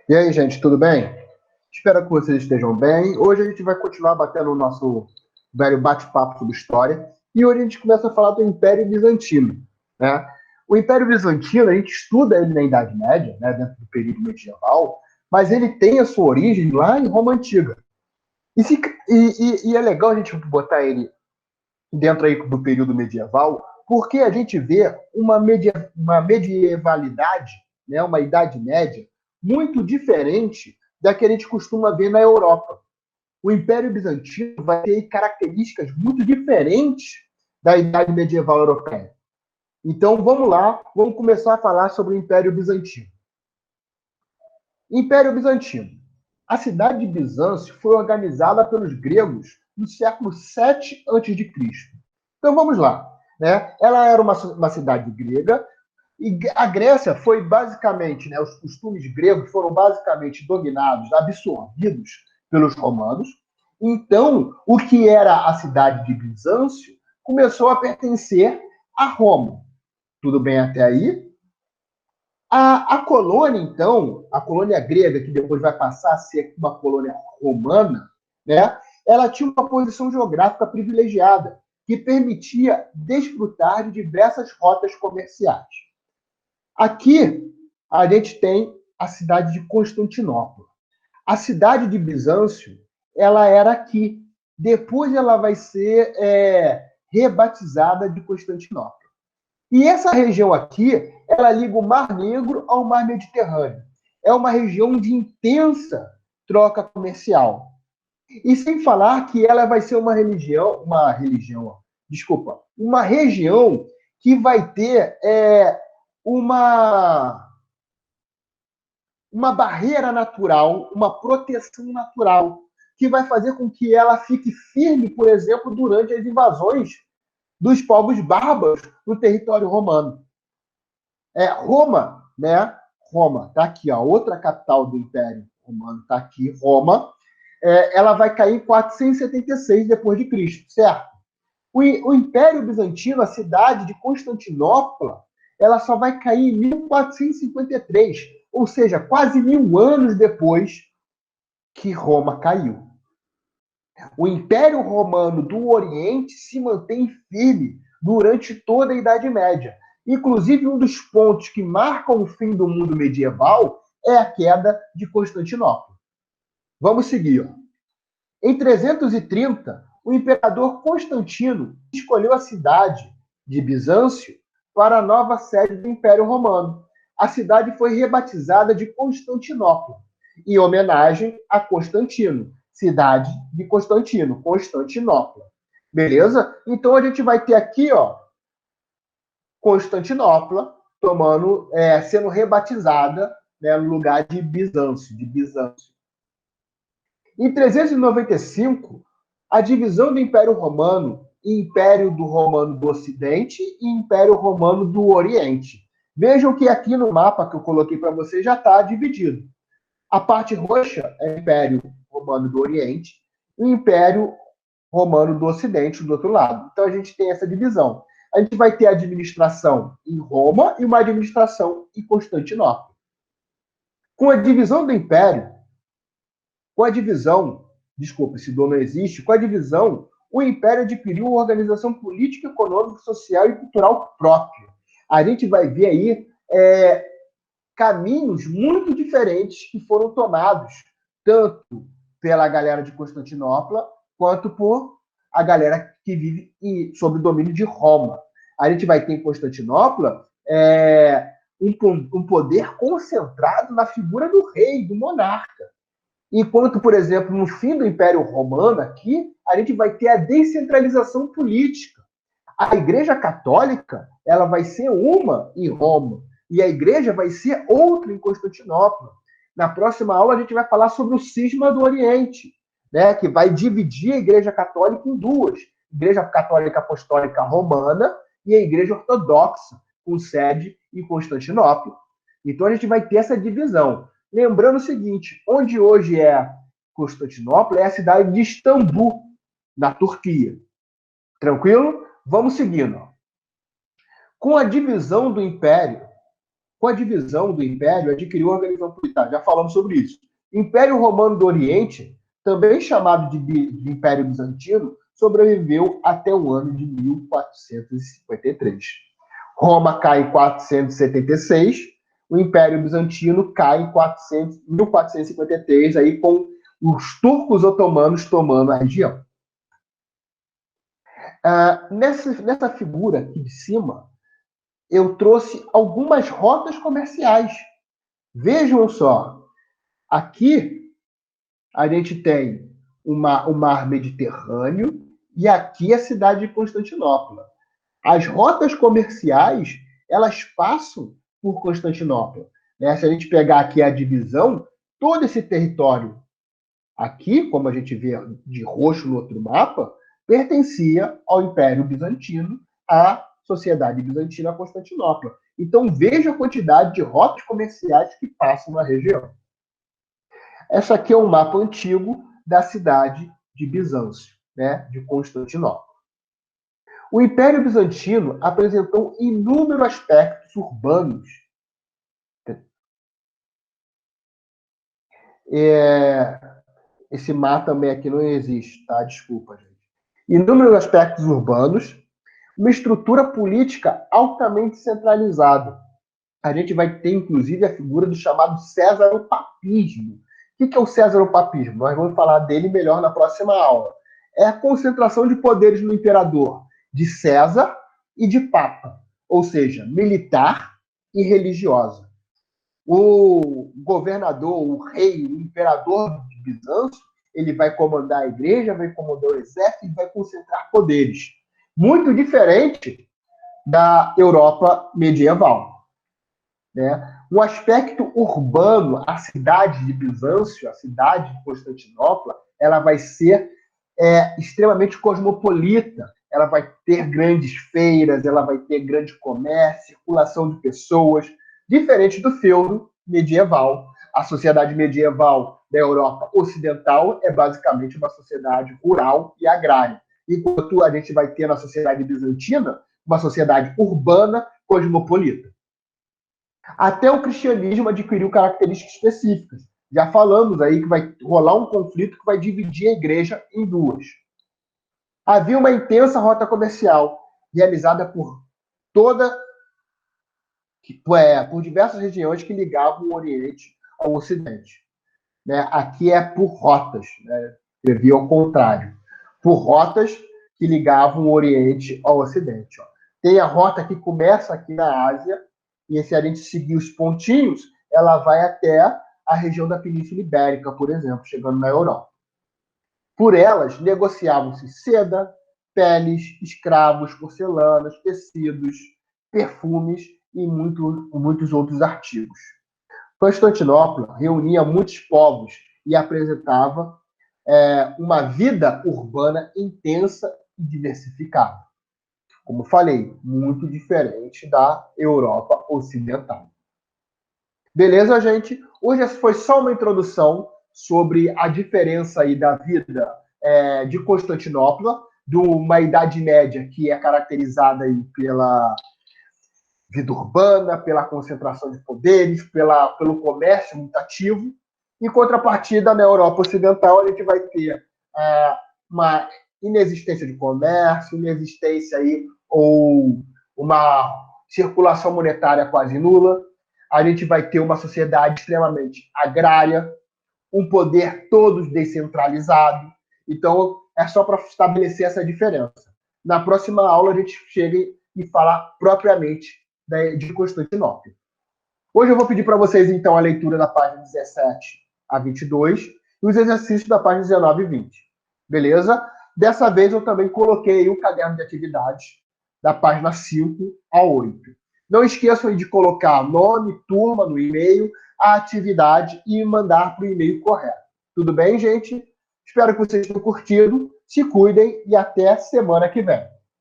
E aí, gente, tudo bem? Espero que vocês estejam bem. Hoje a gente vai continuar batendo o nosso velho bate-papo sobre história. E hoje a gente começa a falar do Império Bizantino, né? O Império Bizantino, a gente estuda ele na Idade Média, né, dentro do período medieval, mas ele tem a sua origem lá em Roma Antiga. E é legal a gente botar ele dentro aí do período medieval, porque a gente vê uma medievalidade, né, uma Idade Média, muito diferente da que a gente costuma ver na Europa. O Império Bizantino vai ter características muito diferentes da Idade Medieval Europeia. Então vamos lá, vamos começar a falar sobre o Império Bizantino. Império Bizantino. A cidade de Bizâncio foi organizada pelos gregos no século 7 a.C. Então vamos lá. Né? Ela era uma cidade grega, e a Grécia foi basicamente, né, os costumes gregos foram basicamente dominados, absorvidos pelos romanos. Então, o que era a cidade de Bizâncio começou a pertencer a Roma. Tudo bem até aí? A colônia, então, a colônia grega, que depois vai passar a ser uma colônia romana, né, ela tinha uma posição geográfica privilegiada, que permitia desfrutar de diversas rotas comerciais. Aqui, a gente tem a cidade de Constantinopla. A cidade de Bizâncio, ela era aqui. Depois ela vai ser rebatizada de Constantinopla. E essa região aqui, ela liga o Mar Negro ao Mar Mediterrâneo. É uma região de intensa troca comercial. E sem falar que ela vai ser uma região que vai ter uma, uma barreira natural, uma proteção natural, que vai fazer com que ela fique firme, por exemplo, durante as invasões dos povos bárbaros no território romano. Roma, né? Roma, tá aqui, ó, outra capital do Império Romano, tá aqui, Roma. Ela vai cair em 476 depois de Cristo, certo? O Império Bizantino, a cidade de Constantinopla, ela só vai cair em 1453, ou seja, quase 1000 anos depois que Roma caiu. O Império Romano do Oriente se mantém firme durante toda a Idade Média. Inclusive, um dos pontos que marcam o fim do mundo medieval é a queda de Constantinopla. Vamos seguir. Em 330, o imperador Constantino escolheu a cidade de Bizâncio para a nova sede do Império Romano. A cidade foi rebatizada de Constantinopla, em homenagem a Constantino, cidade de Constantino, Constantinopla. Beleza? Então a gente vai ter aqui, ó, Constantinopla sendo rebatizada, né, no lugar de Bizâncio, Em 395, a divisão do Império Romano em Império do Romano do Ocidente e Império Romano do Oriente. Vejam que aqui no mapa que eu coloquei para vocês já está dividido. A parte roxa é o Império Romano do Oriente e o Império Romano do Ocidente, do outro lado. Então a gente tem essa divisão. A gente vai ter a administração em Roma e uma administração em Constantinopla. Com a divisão do Império, com a divisão, desculpa, esse dom não existe, com a divisão, o Império adquiriu uma organização política, econômica, social e cultural própria. A gente vai ver aí caminhos muito diferentes que foram tomados, tanto pela galera de Constantinopla, quanto por a galera que vive sob o domínio de Roma. A gente vai ter em Constantinopla um poder concentrado na figura do rei, do monarca. Enquanto, por exemplo, no fim do Império Romano, aqui, a gente vai ter a descentralização política. A Igreja Católica, ela vai ser uma em Roma e a Igreja vai ser outra em Constantinopla. Na próxima aula, a gente vai falar sobre o cisma do Oriente, né, que vai dividir a Igreja Católica em duas. Igreja Católica Apostólica Romana e a Igreja Ortodoxa, com sede em Constantinopla. Então, a gente vai ter essa divisão. Lembrando o seguinte, onde hoje é Constantinopla é a cidade de Istambul, na Turquia. Tranquilo? Vamos seguindo. Com a divisão do Império, com a divisão do Império, adquiriu uma organização política. Já falamos sobre isso. Império Romano do Oriente, também chamado de Império Bizantino, sobreviveu até o ano de 1453. Roma cai em 476, o Império Bizantino cai em 1453, aí com os turcos otomanos tomando a região. Nessa figura aqui de cima, eu trouxe algumas rotas comerciais. Vejam só, aqui a gente tem o mar Mediterrâneo e aqui a cidade de Constantinopla. As rotas comerciais, elas passam por Constantinopla. Né? Se a gente pegar aqui a divisão, todo esse território aqui, como a gente vê de roxo no outro mapa, pertencia ao Império Bizantino, à Sociedade Bizantina, a Constantinopla. Então, veja a quantidade de rotas comerciais que passam na região. Essa aqui é um mapa antigo da cidade de Bizâncio, né, de Constantinopla. O Império Bizantino apresentou inúmeros aspectos urbanos. Esse mar também aqui não existe, tá? Desculpa, gente. Inúmeros aspectos urbanos, uma estrutura política altamente centralizada. A gente vai ter, inclusive, a figura do chamado césaropapismo. O que é o césaropapismo? Nós vamos falar dele melhor na próxima aula. É a concentração de poderes no imperador, de César e de Papa, ou seja, militar e religiosa. O governador, o rei, o imperador de Bizâncio, ele vai comandar a igreja, vai comandar o exército e vai concentrar poderes. Muito diferente da Europa medieval. Né? Um aspecto urbano, a cidade de Bizâncio, a cidade de Constantinopla, ela vai ser extremamente cosmopolita. Ela vai ter grandes feiras, ela vai ter grande comércio, circulação de pessoas, diferente do feudo medieval. A sociedade medieval da Europa Ocidental é basicamente uma sociedade rural e agrária, enquanto a gente vai ter na sociedade bizantina uma sociedade urbana cosmopolita. Até o cristianismo adquiriu características específicas. Já falamos aí que vai rolar um conflito que vai dividir a igreja em duas. Havia uma intensa rota comercial realizada por diversas regiões que ligavam o Oriente ao Ocidente. Né? Aqui é por rotas, né? Escrevi ao contrário. Por rotas que ligavam o Oriente ao Ocidente. Ó. Tem a rota que começa aqui na Ásia, e se a gente seguir os pontinhos, ela vai até a região da Península Ibérica, por exemplo, chegando na Europa. Por elas, negociavam-se seda, peles, escravos, porcelanas, tecidos, perfumes e muitos outros artigos. Constantinopla reunia muitos povos e apresentava uma vida urbana intensa e diversificada. Como falei, muito diferente da Europa Ocidental. Beleza, gente? Hoje essa foi só uma introdução sobre a diferença aí da vida de Constantinopla, de uma Idade Média que é caracterizada aí pela vida urbana, pela concentração de poderes, pelo comércio muito ativo. Em contrapartida, na Europa Ocidental, a gente vai ter uma inexistência de comércio, inexistência aí, ou uma circulação monetária quase nula. A gente vai ter uma sociedade extremamente agrária, um poder todo descentralizado. Então, é só para estabelecer essa diferença. Na próxima aula, a gente chega e fala propriamente de Constantinopla. Hoje eu vou pedir para vocês, então, a leitura da página 17 a 22 e os exercícios da página 19 e 20. Beleza? Dessa vez eu também coloquei o caderno de atividades da página 5 a 8. Não esqueçam de colocar nome, turma no e-mail, a atividade e mandar para o e-mail correto. Tudo bem, gente? Espero que vocês tenham curtido. Se cuidem e até semana que vem.